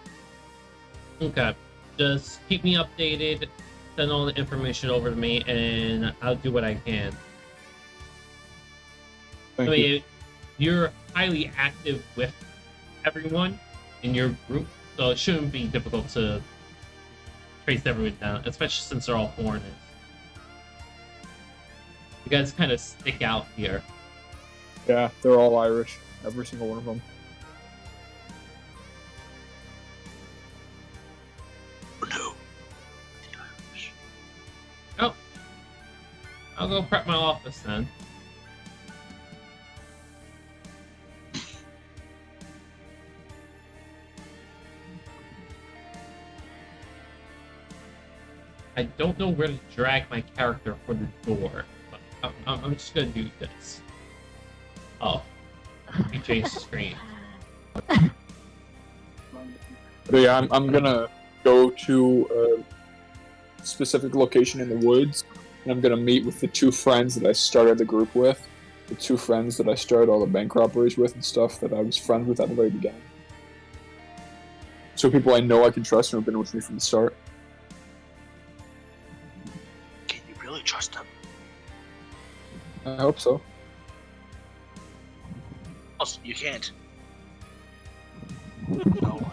Okay. Just keep me updated. Send all the information over to me, and I'll do what I can. Thank I you. mean, you're highly active with everyone in your group, so it shouldn't be difficult to trace everyone down, especially since they're all foreigners. You guys kind of stick out here. Yeah, they're all Irish. Every single one of them. Oh, no. Oh, I'll go prep my office then. I don't know where to drag my character for the door, but I'm just gonna do this. Oh, you changed the screen. But yeah, I'm gonna go to a specific location in the woods, and I'm gonna meet with the 2 friends that I started the group with. The 2 friends that I started all the bank robberies with and stuff that I was friends with at the very beginning. So people I know I can trust and have been with me from the start. Can you really trust them? I hope so. Also, you can't. No one.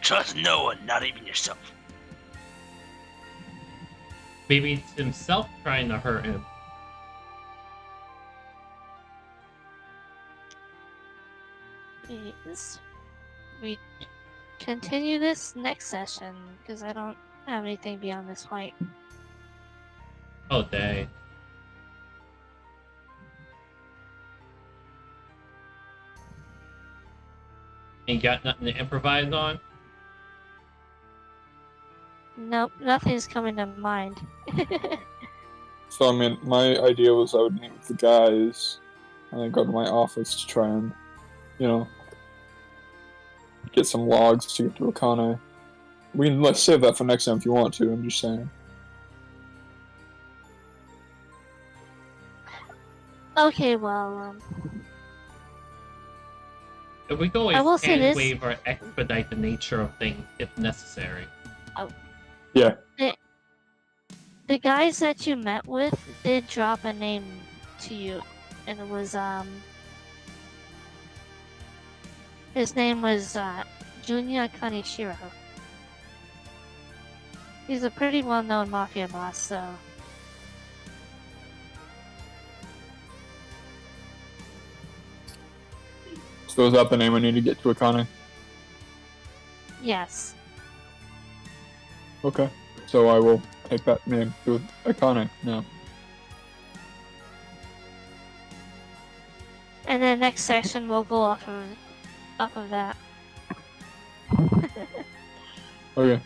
Trust no one, not even yourself. Maybe it's himself trying to hurt him. Yes. We continue this next session, because I don't have anything beyond this fight. Oh, dang. Ain't got nothing to improvise on? Nope, nothing's coming to mind. So I mean, my idea was I would meet with the guys and then go to my office to try and, get some logs to get to Akane. Let's save that for next time if you want to. I'm just saying. Okay, well, We can I will always say hand this. wave or expedite the nature of things if necessary. Yeah. The guys that you met with did drop a name to you, and it was, his name was, Junya Kaneshiro. He's a pretty well-known mafia boss, so... So is that the name I need to get to Akane? Yes. Okay. So I will take that name to Akane now. And then next session we'll go off of that. Okay.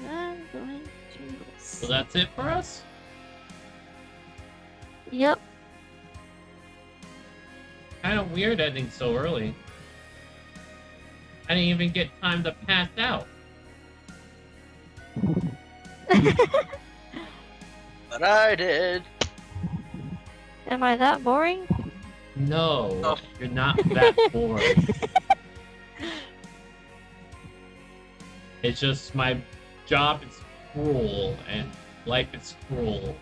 I'm going to. So that's it for us? Yep. Kind of weird ending so early. I didn't even get time to pass out. But I did. Am I that boring? No, Oh. you're not that boring. It's just my job is cruel and life is cruel.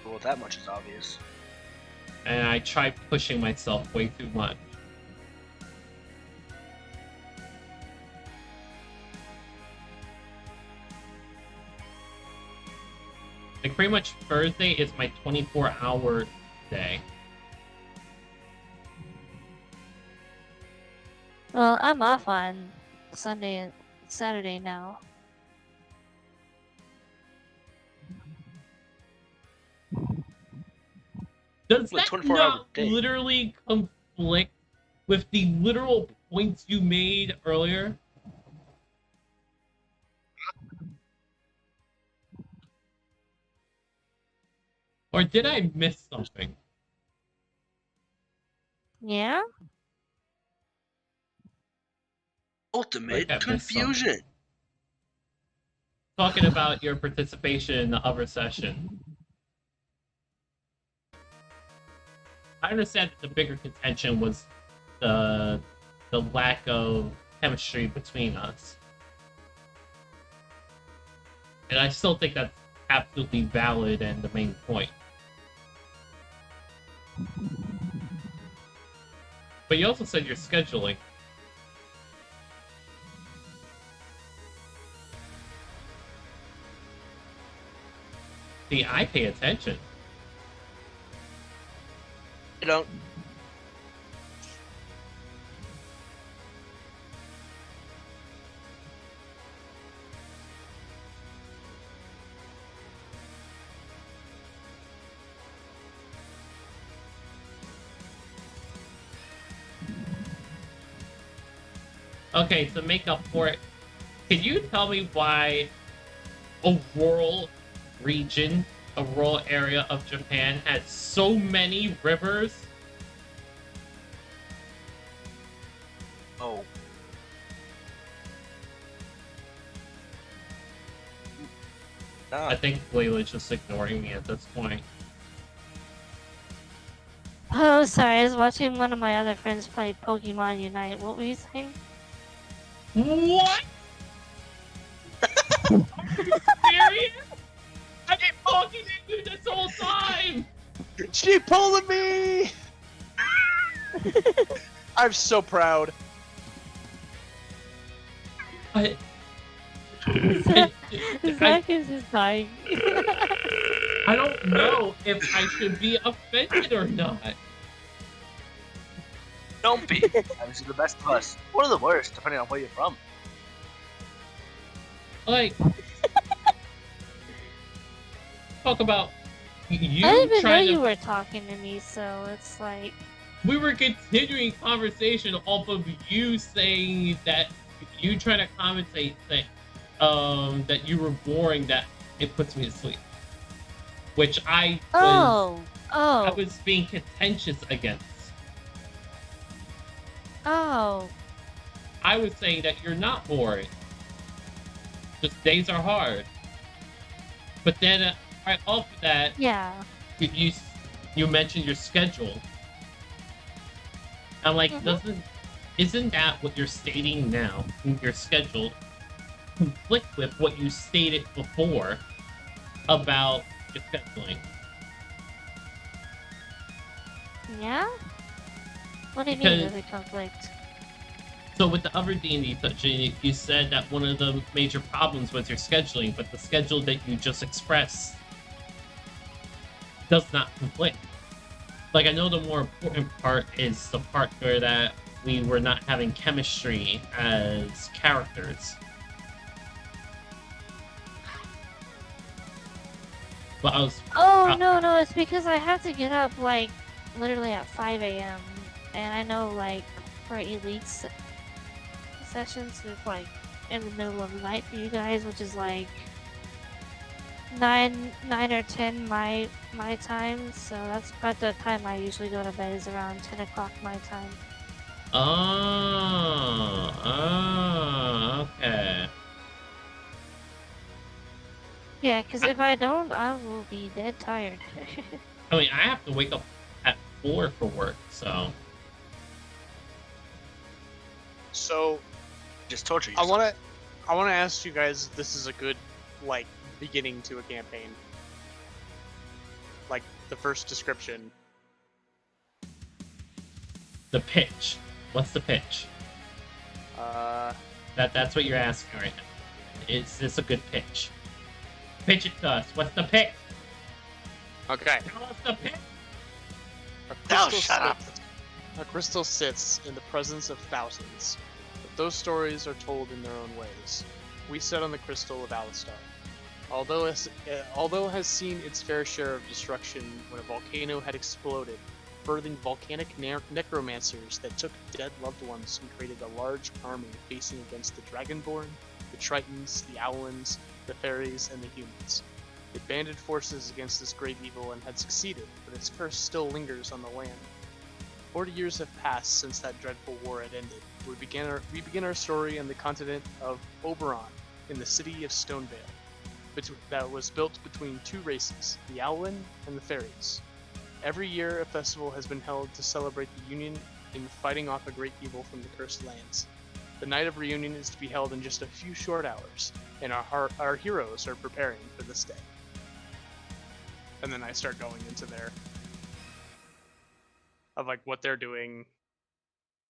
Well, that much is obvious. And I try pushing myself way too much. Like pretty much Thursday is my 24-hour day. Well, I'm off on Sunday and Saturday now. Does Wait, that 24 hour not day. literally conflict with the literal points you made earlier? Or did I miss something? Yeah? Ultimate Like I missed confusion. Talking about your participation in the other session. I understand that the bigger contention was the lack of chemistry between us. And I still think that's absolutely valid and the main point. But you also said you're scheduling. See, I pay attention. You don't. Okay, to make up for it, can you tell me why a rural region, a rural area of Japan has so many rivers? Oh. I think Layla's just ignoring me at this point. Oh, sorry. I was watching one of my other friends play Pokemon Unite. What were you saying? What? Are you serious? I've been talking to you this whole time! She pulling me! I'm so proud. I Zach is just dying. I don't know if I should be offended or not. Don't be. Obviously the best of us. One of the worst, depending on where you're from. Like, talk about you I didn't even know trying you to. were talking to me, so it's like... We were continuing conversation off of you saying that you trying to commentate that you were boring, that it puts me to sleep. Which I was, I was being contentious against. Oh. I was saying that you're not boring. Just days are hard. But then right off of that, Yeah. you mentioned your schedule. I'm like, isn't that what you're stating now? Your schedule conflict with what you stated before? about your scheduling. Yeah? What do you Because- mean there's a conflict? So with the other D&D session, you said that one of the major problems was your scheduling, but the schedule that you just expressed does not conflict. Like, I know the more important part is the part where that we were not having chemistry as characters. But I was... Oh, no, it's because I have to get up, like, literally at 5 a.m. And I know, like, for elite sessions, it's, like, in the middle of the night for you guys, which is, like, 9 or 10 my time. So that's about the time I usually go to bed, is around 10 o'clock my time. Oh, okay. Yeah, because if I don't, I will be dead tired. I mean, I have to wake up at 4 for work, so... So Just torture I yourself. wanna ask you guys if this is a good like beginning to a campaign. Like the first description. The pitch. What's the pitch? That's what you're asking right now. Is this a good pitch? Pitch it to us. What's the pitch? Okay. Tell us the pitch. Now shut up. A crystal sits in the presence of thousands, but those stories are told in their own ways. We sit on the crystal of Alistar. Although has seen its fair share of destruction when a volcano had exploded, birthing volcanic necromancers that took dead loved ones and created a large army facing against the Dragonborn, the Tritons, the Owlins, the Fairies, and the humans. It banded forces against this great evil and had succeeded, but its curse still lingers on the land. 40 years have passed since that dreadful war had ended. We begin our story on the continent of Oberon, in the city of Stonevale, that was built between two races, the Owlin and the Fairies. Every year, a festival has been held to celebrate the union in fighting off a great evil from the cursed lands. The night of reunion is to be held in just a few short hours, and our heroes are preparing for this day. And then I start going into there of like what they're doing,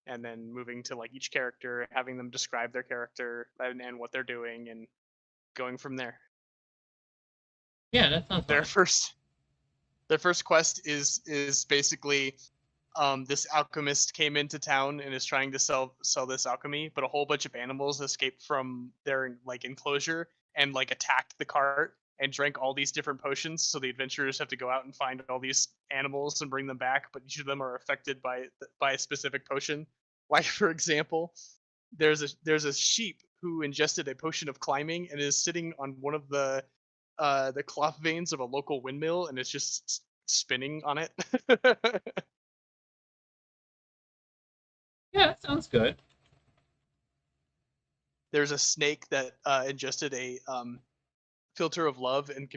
and then moving to like each character, having them describe their character and what they're doing, and going from there. Yeah, that sounds Their fun. first quest is basically this alchemist came into town and is trying to sell this alchemy, but a whole bunch of animals escaped from their like enclosure and like attacked the cart and drank all these different potions. So the adventurers have to go out and find all these animals and bring them back, but each of them are affected by a specific potion. Like for example, there's a sheep who ingested a potion of climbing and is sitting on one of the cloth veins of a local windmill and it's just spinning on it. Yeah, that sounds good. There's a snake that ingested a filter of love and can